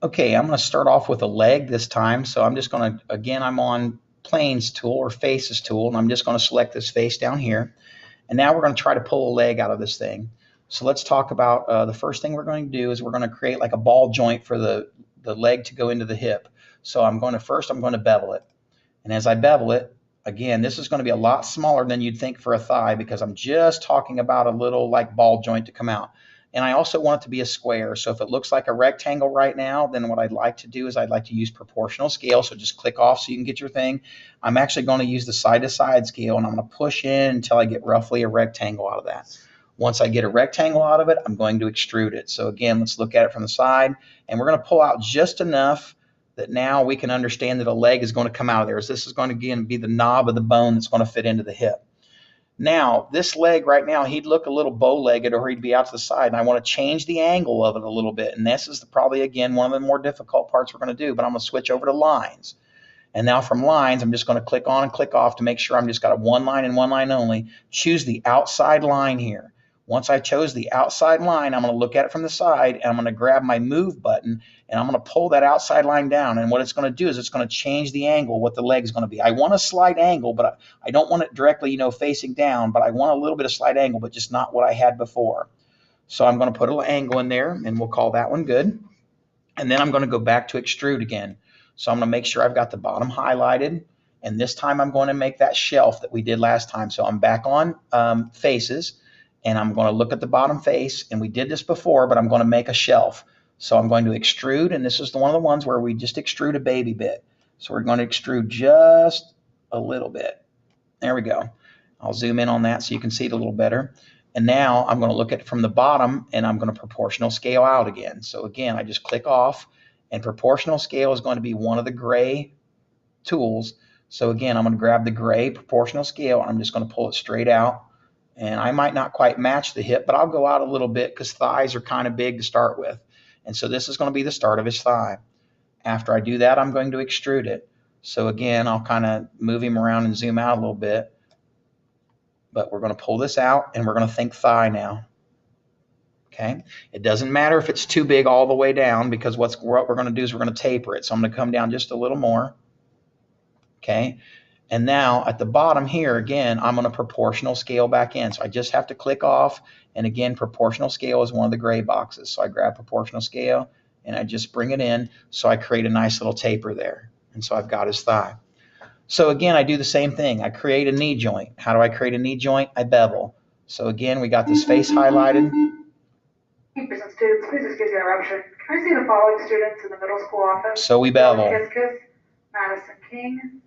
Okay, I'm going to start off with a leg this time. So I'm just going to, again, I'm on planes tool or faces tool, and I'm just going to select this face down here. And now we're going to try to pull a leg out of this thing. So let's talk about the first thing we're going to do is we're going to create like a ball joint for the leg to go into the hip. So I'm going to bevel it. And as I bevel it, again, this is going to be a lot smaller than you'd think for a thigh because I'm just talking about a little like ball joint to come out. And I also want it to be a square. So if it looks like a rectangle right now, then what I'd like to do is I'd like to use proportional scale. So just click off so you can get your thing. I'm actually going to use the side to side scale, and I'm going to push in until I get roughly a rectangle out of that. Once I get a rectangle out of it, I'm going to extrude it. So again, let's look at it from the side, and we're going to pull out just enough that now we can understand that a leg is going to come out of there. So this is going to again be the knob of the bone that's going to fit into the hip. Now, this leg right now, he'd look a little bow-legged or he'd be out to the side, and I want to change the angle of it a little bit. And this is probably, again, one of the more difficult parts we're going to do, but I'm going to switch over to lines. And now from lines, I'm just going to click on and click off to make sure I'm just got a one line and one line only. Choose the outside line here. Once I chose the outside line, I'm going to look at it from the side, and I'm going to grab my move button, and I'm going to pull that outside line down. And what it's going to do is it's going to change the angle, what the leg is going to be. I want a slight angle, but I don't want it directly, facing down, but I want a little bit of slight angle, but just not what I had before. So I'm going to put a little angle in there, and we'll call that one good. And then I'm going to go back to extrude again. So I'm going to make sure I've got the bottom highlighted. And this time I'm going to make that shelf that we did last time. So I'm back on faces, and I'm going to look at the bottom face. And we did this before, but I'm going to make a shelf. So I'm going to extrude, and this is one of the ones where we just extrude a baby bit. So we're going to extrude just a little bit. There we go. I'll zoom in on that so you can see it a little better. And now I'm going to look at it from the bottom, and I'm going to proportional scale out again. So again, I just click off, and proportional scale is going to be one of the gray tools. So again, I'm going to grab the gray proportional scale, and I'm just going to pull it straight out. And I might not quite match the hip, but I'll go out a little bit because thighs are kind of big to start with. And so this is going to be the start of his thigh. After I do that, I'm going to extrude it. So again, I'll kind of move him around and zoom out a little bit. But we're going to pull this out, and we're going to think thigh now. Okay. It doesn't matter if it's too big all the way down, because what we're going to do is we're going to taper it. So I'm going to come down just a little more. Okay. And now at the bottom here, again, I'm going to proportional scale back in. So I just have to click off. And again, proportional scale is one of the gray boxes. So I grab proportional scale, and I just bring it in. So I create a nice little taper there. And so I've got his thigh. So again, I do the same thing. I create a knee joint. How do I create a knee joint? I bevel. So again, we got this face highlighted. Present students, please excuse the interruption. Can I see the following students in the middle school office? So we bevel. Kiskis, Madison King,